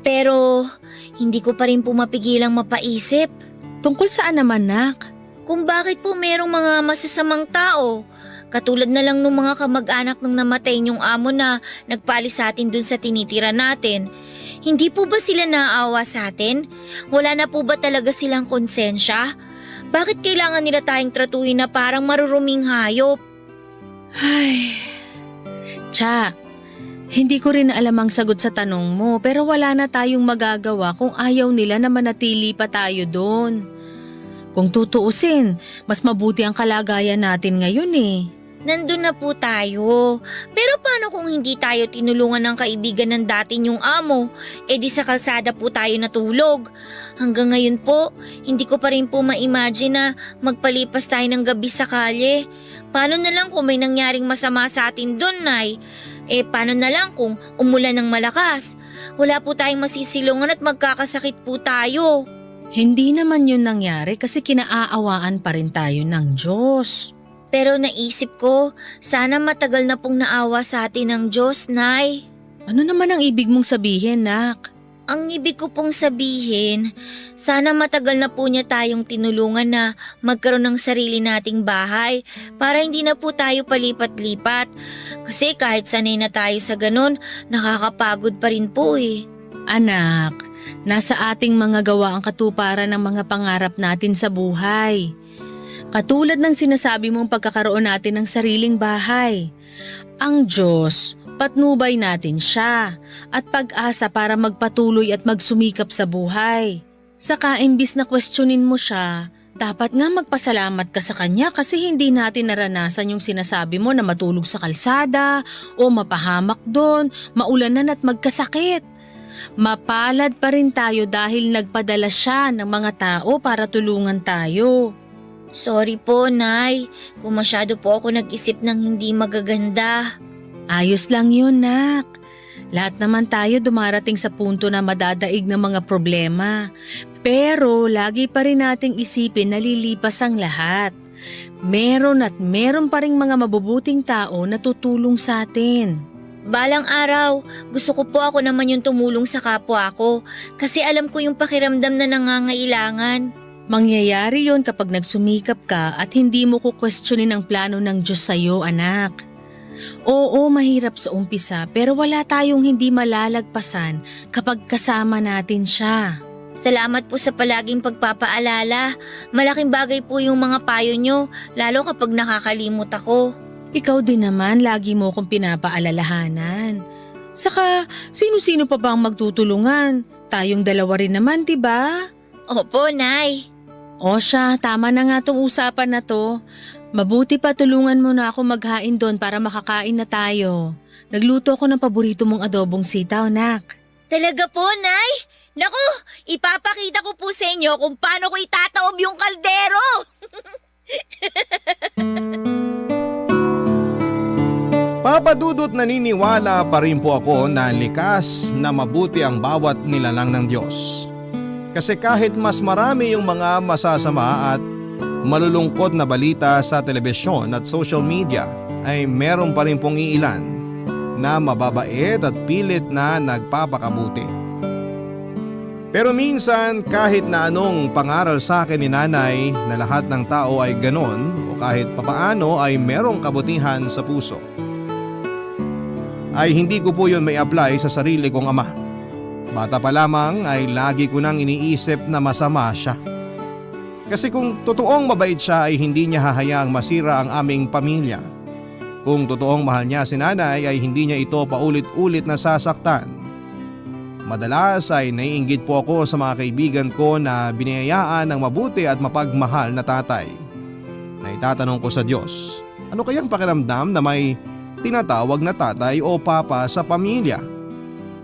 Pero hindi ko pa rin po mapigilang mapaisip Tungkol saan naman, nak? kung bakit po merong mga masasamang tao. Katulad na lang ng mga kamag-anak ng namatay niyong amo na nagpalis sa atin dun sa tinitira natin. Hindi po ba sila naaawa sa atin? Wala na po ba talaga silang konsensya? Bakit kailangan nila tayong tratuhin na parang maruruming hayop? Ay, Cha, hindi ko rin alam ang sagot sa tanong mo pero wala na tayong magagawa kung ayaw nila na manatili pa tayo doon. Kung tutuusin, mas mabuti ang kalagayan natin ngayon eh. Nandun na po tayo. Pero paano kung hindi tayo tinulungan ng kaibigan ng dati niyong amo? E di sa kalsada po tayo natulog. Hanggang ngayon po, hindi ko pa rin po ma-imagine na magpalipas tayo ng gabi sa kalye. Paano na lang kung may nangyaring masama sa atin doon, Nay? Eh paano na lang kung umulan ng malakas? Wala po tayong masisilungan at magkakasakit po tayo. Hindi naman yun nangyari kasi kinaaawaan pa rin tayo ng Diyos. Pero naisip ko, sana matagal na pong naawa sa atin ng Diyos, Nay. Ano naman ang ibig mong sabihin, nak? Ang ibig ko pong sabihin, sana matagal na po niya tayong tinulungan na magkaroon ng sarili nating bahay para hindi na po tayo palipat-lipat. Kasi kahit sanay na tayo sa ganun, nakakapagod pa rin po eh. Anak, nasa ating mga gawa ang katuparan ng mga pangarap natin sa buhay. Katulad ng sinasabi mong pagkakaroon natin ng sariling bahay. Ang Diyos, patnubay natin siya at pag-asa para magpatuloy at magsumikap sa buhay. Saka imbis na questionin mo siya, dapat nga magpasalamat ka sa kanya kasi hindi natin naranasan yung sinasabi mo na matulog sa kalsada o mapahamak doon, maulanan at magkasakit. Mapalad pa rin tayo dahil nagpadala siya ng mga tao para tulungan tayo. Sorry po, Nay, kung masyado po ako nag-isip ng hindi magaganda. Ayos lang yun, nak. Lahat naman tayo dumarating sa punto na madadaig ng mga problema. Pero lagi pa rin nating isipin na lilipas ang lahat. Meron at meron pa ring mga mabubuting tao na tutulong sa atin. Balang araw, gusto ko po ako naman yung tumulong sa kapwa ko kasi alam ko yung pakiramdam na nangangailangan. Mangyayari yon kapag nagsumikap ka at hindi mo kukwestiyonin ang plano ng Diyos sa'yo, anak. Oo, mahirap sa umpisa pero wala tayong hindi malalagpasan kapag kasama natin siya. Salamat po sa palaging pagpapaalala. Malaking bagay po yung mga payo nyo, lalo kapag nakakalimot ako. Ikaw din naman, lagi mo akong pinapaalalahanan. Saka, sino-sino pa ba ang magtutulungan? Tayong dalawa rin naman, diba? Opo, Nay. O siya, tama na nga tong usapan na to. Mabuti pa tulungan mo na ako maghain doon para makakain na tayo. Nagluto ako ng paborito mong adobong sitaw, nak. Talaga po, Nay? Naku, ipapakita ko po sa inyo kung paano ko itataob yung kaldero. Papa Dudut, naniniwala pa rin po ako na likas na mabuti ang bawat nilalang ng Diyos. Kasi kahit mas marami yung mga masasama at malulungkot na balita sa telebisyon at social media, ay meron pa rin pong iilan na mababait at pilit na nagpapakabuti. Pero minsan kahit na anong pangaral sa akin ni nanay na lahat ng tao ay ganon o kahit papaano ay merong kabutihan sa puso, ay hindi ko po yun may apply sa sarili kong ama. Bata pa lamang ay lagi ko nang iniisip na masama siya. Kasi kung totoong mabait siya ay hindi niya hahayaang masira ang aming pamilya. Kung totoong mahal niya si nanay ay hindi niya ito paulit-ulit na sasaktan. Madalas ay naiinggit po ako sa mga kaibigan ko na biniyayaan ng mabuti at mapagmahal na tatay. Naitatanong ko sa Diyos, ano kayang pakiramdam na may tinatawag na tatay o papa sa pamilya?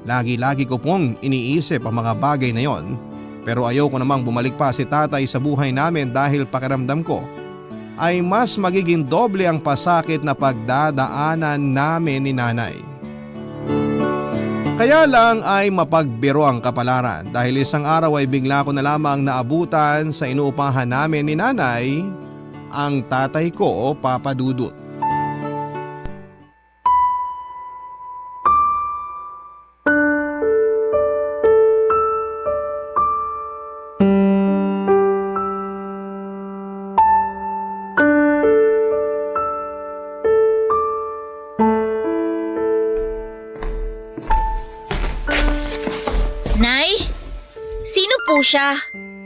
Lagi-lagi ko pong iniisip ang mga bagay na yon, pero ayoko namang bumalik pa si tatay sa buhay namin dahil pakiramdam ko ay mas magiging doble ang pasakit na pagdadaanan namin ni nanay. Kaya lang ay mapagbiro ang kapalaran dahil isang araw ay bigla ko na lamang naabutan sa inuupahan namin ni nanay ang tatay ko, Papa Dudut. po siya.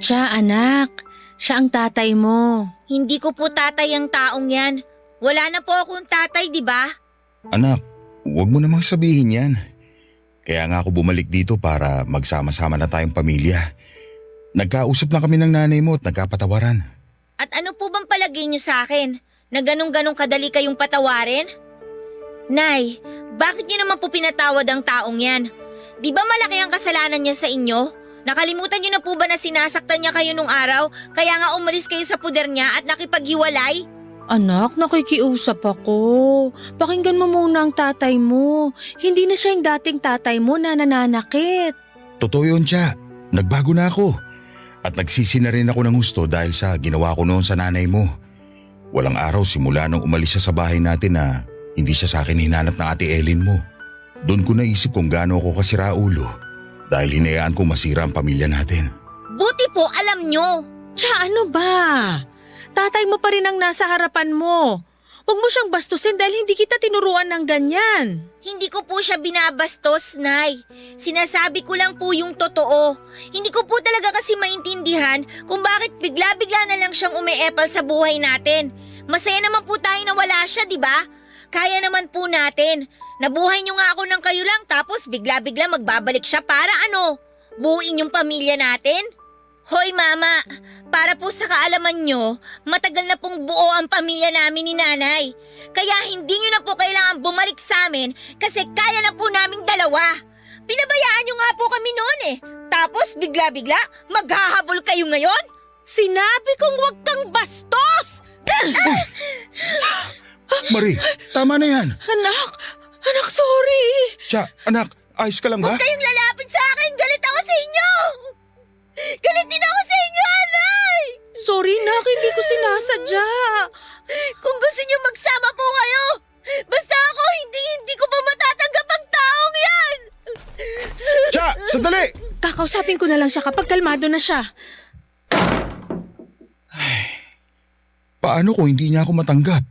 Siya anak, siya ang tatay mo. Hindi ko po tatay ang taong yan. Wala na po akong tatay, di ba? Anak, huwag mo namang sabihin yan. Kaya nga ako bumalik dito para magsama-sama na tayong pamilya. Nagkausap na kami ng nanay mo at nagkapatawaran. At ano po bang palagay niyo sa akin? Na ganong-ganong kadali kayong patawarin? Nay, bakit niyo naman po pinatawad ang taong yan? Di ba malaki ang kasalanan niya sa inyo? Nakalimutan niyo na po ba na sinasaktan niya kayo nung araw? Kaya nga umalis kayo sa puder niya at nakipaghiwalay? Anak, nakikiusap ako. Pakinggan mo muna ang tatay mo. Hindi na siya yung dating tatay mo na nananakit. Totoo yun, Cha. Nagbago na ako. At nagsisi na rin ako ng gusto dahil sa ginawa ko noon sa nanay mo. Walang araw simula nung umalis siya sa bahay natin na hindi siya sa akin hinanap ng ate Ellen mo. Doon ko naisip kung gaano ako kasira ulo dahil hinayaan ko masira ang pamilya natin. Buti po alam nyo. Tsa, ano ba? Tatay mo pa rin ang nasa harapan mo. Huwag mo siyang bastusin dahil hindi kita tinuruan ng ganyan. Hindi ko po siya binabastos, Nay. Sinasabi ko lang po yung totoo. Hindi ko po talaga kasi maintindihan kung bakit bigla-bigla na lang siyang umeepal sa buhay natin. Masaya naman po tayo na wala siya, di ba? Kaya naman po natin. Nabuhay niyo nga ako ng kayo lang tapos bigla-bigla magbabalik siya para ano? Buuin yung pamilya natin? Hoy Mama, para po sa kaalaman nyo, matagal na pong buo ang pamilya namin ni Nanay. Kaya hindi nyo na po kailangan bumalik sa amin kasi kaya na po naming dalawa. Pinabayaan nyo nga po kami noon eh. Tapos bigla-bigla, maghahabol kayo ngayon? Sinabi kong huwag kang bastos! Marie, tama na yan. Anak, sorry. Cha, anak, ayos ka lang ba? Huwag kayong lalapit sa akin, galit ako sa inyo! Galit din ako sa inyo, Anay! Sorry, nak, hindi ko sinasadya. Kung gusto niyo magsama po kayo, basta ako hindi ko pa matatanggap ang taong yan! Cha, sandali! Kakausapin ko na lang siya kapag kalmado na siya. Paano kung hindi niya ako matanggap?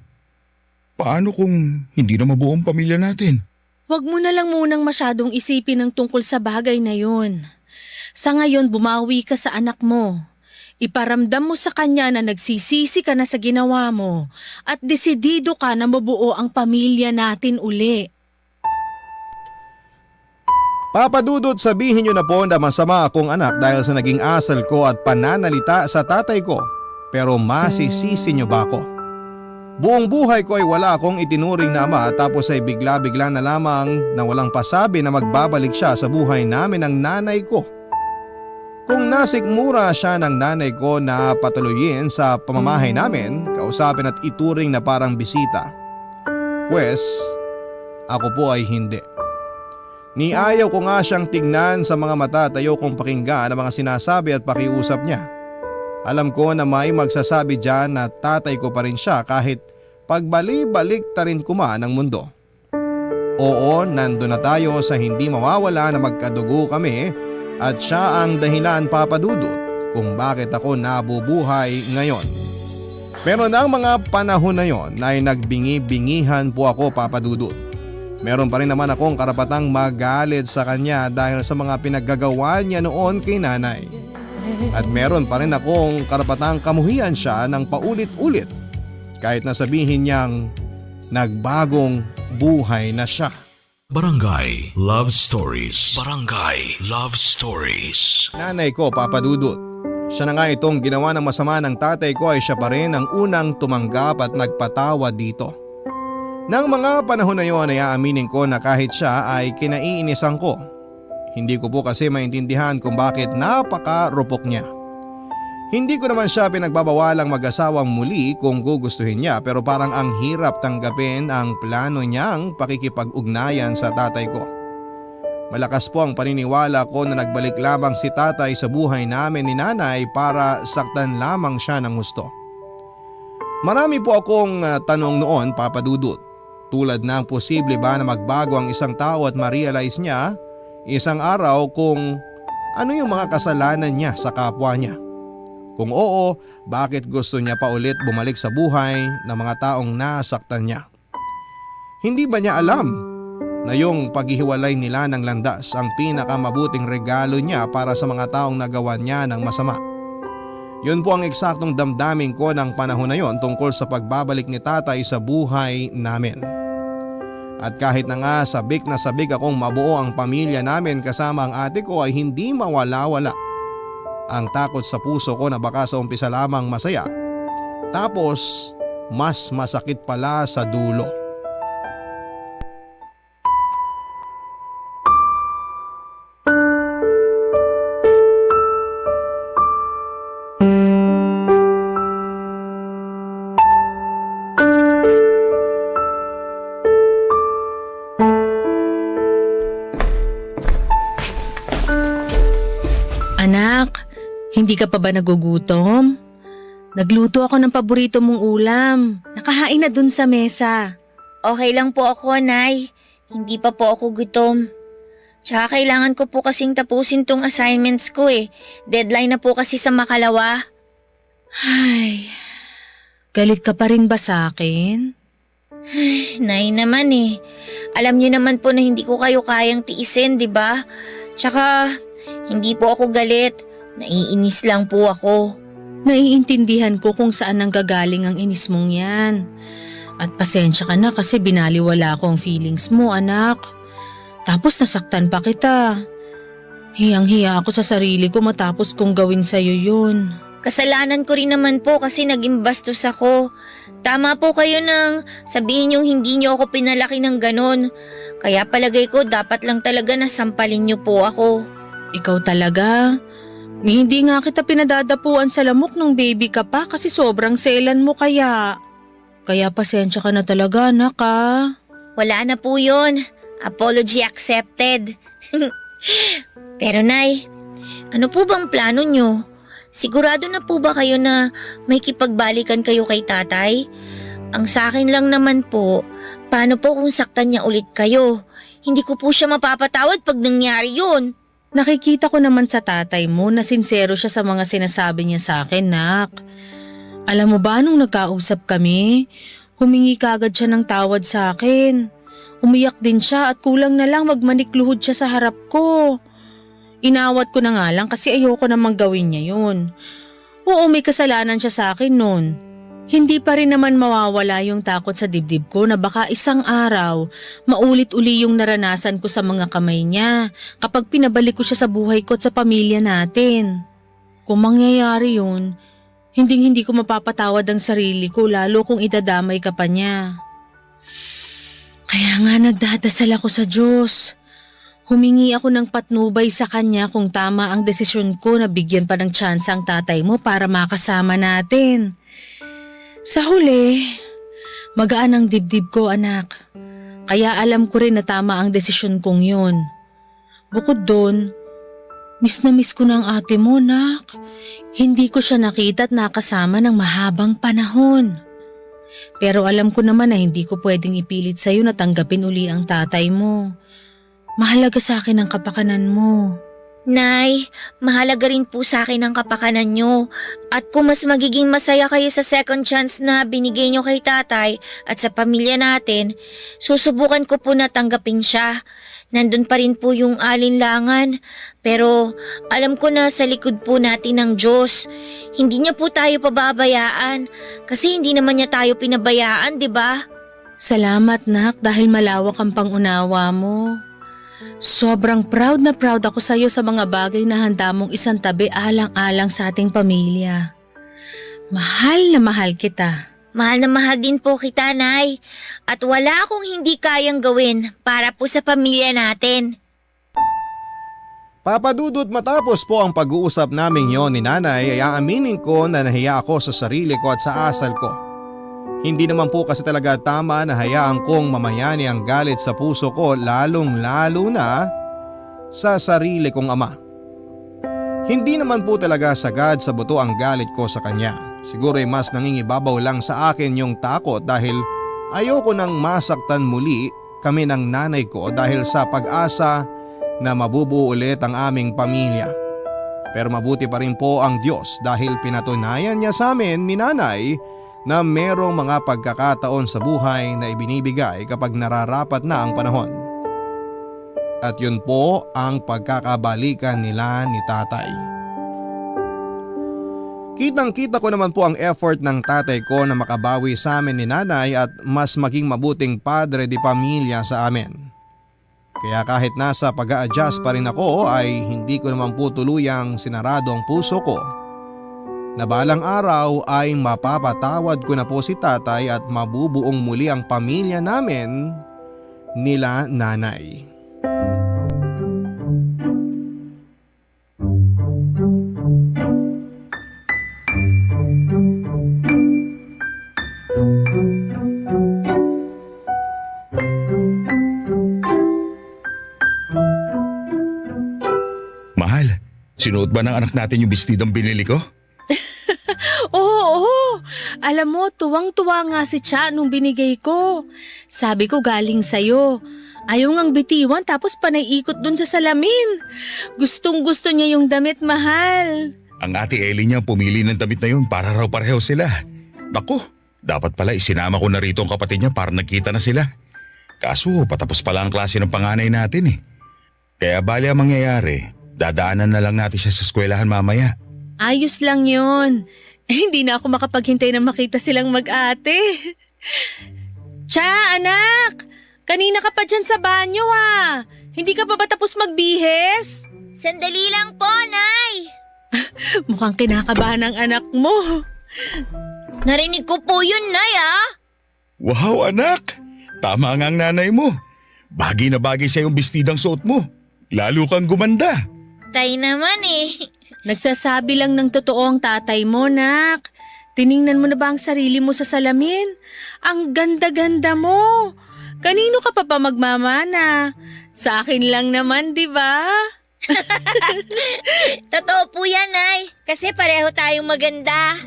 Paano kung hindi na mabuo ang pamilya natin? Huwag mo na lang munang masyadong isipin ang tungkol sa bagay na yun. Sa ngayon, bumawi ka sa anak mo. Iparamdam mo sa kanya na nagsisisi ka na sa ginawa mo at desidido ka na mabuo ang pamilya natin uli. Papa Dudut, sabihin niyo na po na masama akong anak dahil sa naging asal ko at pananalita sa tatay ko. Pero masisisi niyo ba ako? Buong buhay ko ay wala akong itinuring na ama tapos ay bigla-bigla na lamang na walang pasabi na magbabalik siya sa buhay namin ng nanay ko. Kung nasikmura siya ng nanay ko na patuloyin sa pamamahay namin, kausapin at ituring na parang bisita, pues ako po ay hindi. Niayaw ko nga siyang tignan sa mga mata at ayaw kong pakinggan ang mga sinasabi at pakiusap niya. Alam ko na may magsasabi dyan na tatay ko pa rin siya kahit pagbali-balik ta rin kuman ang mundo. Oo, nando na tayo sa hindi mawawala na magkadugo kami at siya ang dahilan, Papa Dudut, kung bakit ako nabubuhay ngayon. Pero ng mga panahon na yon ay nagbingi-bingihan po ako, Papa Dudut. Meron pa rin naman akong karapatang magalit sa kanya dahil sa mga pinaggagawa niya noon kay nanay. At meron pa rin akong karapatang kamuhian siya ng paulit-ulit kahit na sabihin niyang nagbagong buhay na siya. Barangay Love Stories. Barangay Love Stories. Nanay ko, Papa Dudut. Siya na nga itong ginawa ng masama ng tatay ko ay siya pa rin ang unang tumanggap at nagpatawad dito. Nang mga panahon na yon ay aaminin ko na kahit siya ay kinaiinisan ko. Hindi ko po kasi maintindihan kung bakit napakarupok niya. Hindi ko naman siya pinagbabawalang mag-asawang muli kung gugustuhin niya pero parang ang hirap tanggapin ang plano niyang pakikipag-ugnayan sa tatay ko. Malakas po ang paniniwala ko na nagbalik lamang si tatay sa buhay namin ni nanay para saktan lamang siya ng gusto. Marami po akong tanong noon, Papa Dudut. Tulad ng posible ba na magbago ang isang tao at ma-realize niya isang araw kung ano yung mga kasalanan niya sa kapwa niya. Kung oo, bakit gusto niya pa ulit bumalik sa buhay ng mga taong nasaktan niya? Hindi ba niya alam na yung paghihiwalay nila ng landas ang pinakamabuting regalo niya para sa mga taong nagawa niya ng masama. Yun po ang eksaktong damdamin ko ng panahon na yon tungkol sa pagbabalik ni tatay sa buhay namin. At kahit na nga sabik na sabik akong mabuo ang pamilya namin kasama ang ate ko ay hindi mawala-wala ang takot sa puso ko na baka sa umpisa lamang masaya, tapos mas masakit pala sa dulo. Anak, hindi ka pa ba nagugutom? Nagluto ako ng paborito mong ulam. Nakahain na dun sa mesa. Okay lang po ako, Nay. Hindi pa po ako gutom. Tsaka kailangan ko po kasing tapusin tong assignments ko eh. Deadline na po kasi sa makalawa. Ay, galit ka pa rin ba sa akin? Nay naman eh. Alam niyo naman po na hindi ko kayo kayang tiisin, di ba? Tsaka, hindi po ako galit. Naiinis lang po ako. Naiintindihan ko kung saan nanggagaling ang inis mong yan. At pasensya ka na kasi binaliwala ko ang feelings mo, anak. Tapos nasaktan pa kita. Hiyang-hiya ako sa sarili ko matapos kong gawin sa'yo yun. Kasalanan ko rin naman po kasi naging bastos ako. Tama po kayo nang sabihin yung hindi niyo ako pinalaki ng ganon. Kaya palagay ko dapat lang talaga na sampalin niyo po ako. Ikaw talaga? Hindi nga kita pinadadapuan sa lamok nung baby ka pa kasi sobrang selan mo kaya. Kaya pasensya ka na talaga, anak ah. Wala na po yun. Apology accepted. Pero Nay, ano po bang plano niyo? Sigurado na po ba kayo na may kipagbalikan kayo kay tatay? Ang sa akin lang naman po, paano po kung saktan niya ulit kayo? Hindi ko po siya mapapatawad pag nangyari yun. Nakikita ko naman sa tatay mo na sincero siya sa mga sinasabi niya sa akin, nak. Alam mo ba nung nagkausap kami, humingi kagad siya ng tawad sa akin. Umiyak din siya at kulang na lang magmanikluhod siya sa harap ko. Inawat ko na nga lang kasi ayoko namang gawin niya yun. Oo, may kasalanan siya sa akin nun. Hindi pa rin naman mawawala yung takot sa dibdib ko na baka isang araw maulit-uli yung naranasan ko sa mga kamay niya kapag pinabalik ko siya sa buhay ko at sa pamilya natin. Kung mangyayari yun, hindi ko mapapatawad ang sarili ko lalo kung idadamay ka pa niya. Kaya nga nagdadasal ako sa Diyos. Humingi ako ng patnubay sa kanya kung tama ang desisyon ko na bigyan pa ng tsansa ang tatay mo para makasama natin. Sa huli, magaan ang dibdib ko, anak. Kaya alam ko rin na tama ang desisyon kong yun. Bukod doon, miss na miss ko na ang ate mo, nak. Hindi ko siya nakita at nakasama ng mahabang panahon. Pero alam ko naman na hindi ko pwedeng ipilit sa'yo na tanggapin uli ang tatay mo. Mahalaga sa akin ang kapakanan mo. Nay, mahalaga rin po sa akin ang kapakanan nyo. At kung mas magiging masaya kayo sa second chance na binigay nyo kay tatay at sa pamilya natin, susubukan ko po na tanggapin siya. Nandun pa rin po yung alinlangan. Pero alam ko na sa likod po natin ng Diyos. Hindi niya po tayo pababayaan. Kasi hindi naman niya tayo pinabayaan, di ba? Salamat, nak, dahil malawak ang pangunawa mo. Sobrang proud na proud ako sa iyo sa mga bagay na handa mong isang tabi alang-alang sa ating pamilya. Mahal na mahal kita. Mahal na mahal din po kita, Nay. At wala akong hindi kayang gawin para po sa pamilya natin. Papadudot matapos po ang pag-uusap naming yon ni nanay ay aaminin ko na nahiya ako sa sarili ko at sa asal ko. Hindi naman po kasi talaga tama na hayaan kong mamayani ang galit sa puso ko lalong-lalo na sa sarili kong ama. Hindi naman po talaga sagad sa buto ang galit ko sa kanya. Siguro ay mas nangingibabaw lang sa akin yung takot dahil ayoko nang masaktan muli kami ng nanay ko dahil sa pag-asa na mabubuo ulit ang aming pamilya. Pero mabuti pa rin po ang Diyos dahil pinatunayan niya sa amin ni nanay na merong mga pagkakataon sa buhay na ibinibigay kapag nararapat na ang panahon. At yun po ang pagkakabalikan nila ni tatay. Kitang-kita ko naman po ang effort ng tatay ko na makabawi sa amin ni nanay at mas maging mabuting padre de pamilya sa amin. Kaya kahit nasa pag-a-adjust pa rin ako ay hindi ko naman po tuluyang sinarado ang puso ko na balang araw ay mapapatawad ko na po si tatay at mabubuong muli ang pamilya namin nila nanay. Mahal, sinuot ba ng anak natin yung bestidong binili ko? Oo. Alam mo, tuwang-tuwa nga si Cha nung binigay ko. Sabi ko galing sa'yo. Ayaw ngang bitiwan tapos panay-ikot dun sa salamin. Gustong-gusto niya yung damit, mahal. Ang ate Ellie niya pumili ng damit na yun para raw pareho sila. Naku, dapat pala isinama ko na rito ang kapatid niya para nagkita na sila. Kaso patapos pala ang klase ng panganay natin eh. Kaya bali ang mangyayari, dadaanan na lang natin siya sa eskwelahan mamaya. Ayos lang yun. Hindi na ako makapaghintay na makita silang mag-ate. Cha, anak! Kanina ka pa dyan sa banyo ah. Hindi ka pa ba tapos magbihis? Sandali lang po, Nay! Mukhang kinakabahan ang anak mo. Narinig ko po yun, Nay Wow anak, tama nga ang nanay mo. Bagay na bagay sa yung bestidang suot mo. Lalo kang gumanda. Tay naman eh. Nagsasabi lang ng totoo ang tatay mo, nak. Tiningnan mo na ba ang sarili mo sa salamin? Ang ganda-ganda mo. Kanino ka pa ba magmamana? Sa akin lang naman, di ba? Totoo po yan, Nay. Kasi pareho tayong maganda.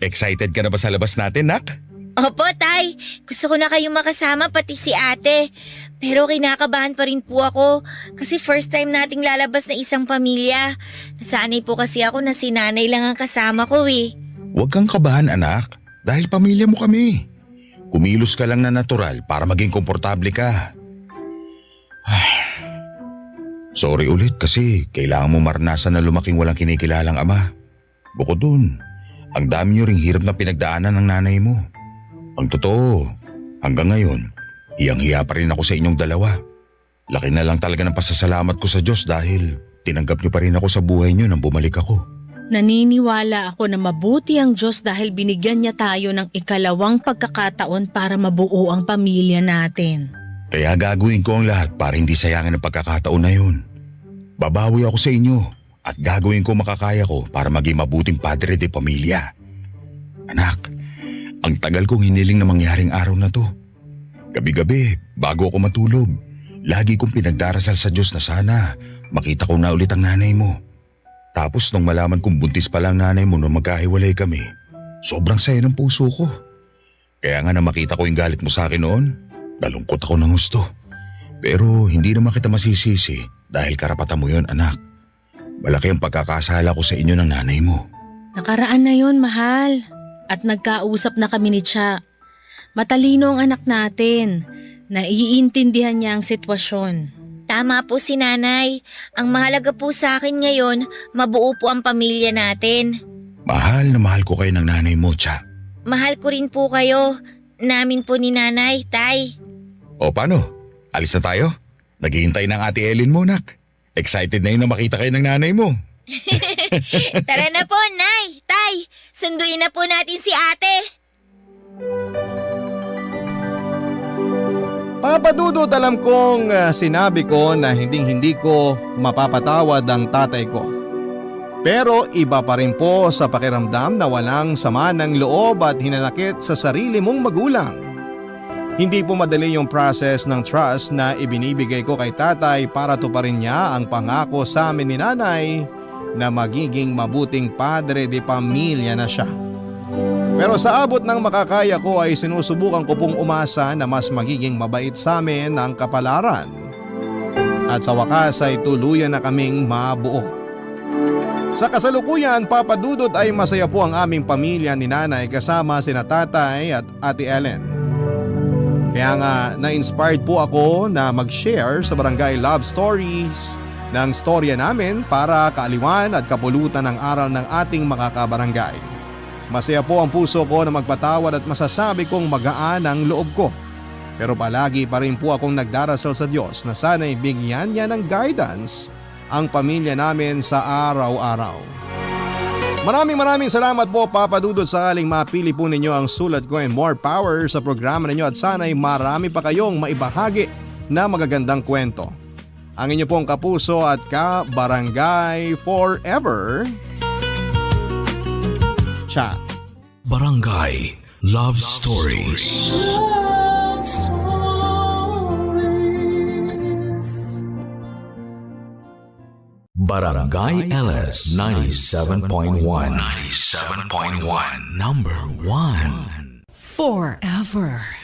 Excited ka na ba sa labas natin, nak? Opo, Tay. Gusto ko na kayong makasama pati si ate. Pero kinakabahan pa rin po ako kasi first time nating lalabas na isang pamilya. Nasanay po kasi ako na si nanay lang ang kasama ko eh. Huwag kang kabahan anak, dahil pamilya mo kami. Kumilos ka lang na natural para maging komportable ka. Sorry ulit kasi kailangan mo maranasan na lumaking walang kinikilalang ama. Bukod dun, ang dami niyo ring hirap na pinagdaanan ng nanay mo. Ang totoo, hanggang ngayon, hiyang-hiya pa rin ako sa inyong dalawa. Laki na lang talaga ng pasasalamat ko sa Diyos dahil tinanggap niyo pa rin ako sa buhay niyo nang bumalik ako. Naniniwala ako na mabuti ang Diyos dahil binigyan niya tayo ng ikalawang pagkakataon para mabuo ang pamilya natin. Kaya gagawin ko ang lahat para hindi sayangin ang pagkakataon na yun. Babawi ako sa inyo at gagawin ko makakaya ko para maging mabuting padre de pamilya. Anak, ang tagal kong hiniling na mangyaring araw na to. Gabi-gabi, bago ako matulog, lagi kong pinagdarasal sa Diyos na sana makita ko na ulit ang nanay mo. Tapos nung malaman kong buntis pala ang nanay mo nung magkahiwalay kami, sobrang saya ng puso ko. Kaya nga na makita ko yung galit mo sa akin noon, nalungkot ako ng gusto. Pero hindi naman kita masisisi dahil karapatan mo yon anak. Malaki ang pagkakasala ko sa inyo ng nanay mo. Nakaraan na yon, mahal. At nagkausap na kami ni Cha. Matalino ang anak natin. Naiintindihan niya ang sitwasyon. Tama po si nanay. Ang mahalaga po sa akin ngayon, mabuo po ang pamilya natin. Mahal na mahal ko kayo ng nanay mo, Cha. Mahal ko rin po kayo. Namin po ni nanay, Tay. O paano? Alis na tayo? Naghihintay ng ate Ellen mo, nak. Excited na yun na makita kayo ng nanay mo. Tara na po, Nay, Tay. Sunduin na po natin si ate. Papadudot alam kong sinabi ko na hindi ko mapapatawad ang tatay ko. Pero iba pa rin po sa pakiramdam na walang sama ng loob at hinanakit sa sarili mong magulang. Hindi po madali yung process ng trust na ibinibigay ko kay tatay para tuparin niya ang pangako sa amin ni nanay na magiging mabuting padre de pamilya na siya. Pero sa abot ng makakaya ko ay sinusubukan ko pong umasa na mas magiging mabait sa amin ang kapalaran. At sa wakas ay tuluyan na kaming mabuo. Sa kasalukuyan, papadudot ay masaya po ang aming pamilya ni nanay kasama sina tatay at ate Ellen. Kaya nga na-inspired po ako na mag-share sa Barangay Love Stories ng storya namin para kaaliwan at kapulutan ng aral ng ating mga kabarangay. Masaya po ang puso ko na magpatawad at masasabi kong magaan ang loob ko. Pero palagi pa rin po akong nagdarasal sa Diyos na sana'y bigyan niya ng guidance ang pamilya namin sa araw-araw. Maraming salamat po Papa Dudut sa aling mapili po ninyo ang sulat ko and more power sa programa ninyo at sana'y marami pa kayong maibahagi na magagandang kwento. Ang inyo pong kapuso at ka-barangay forever, Cha. Barangay Love Stories. Barangay LS 97.1. 97.1. Number 1. Forever.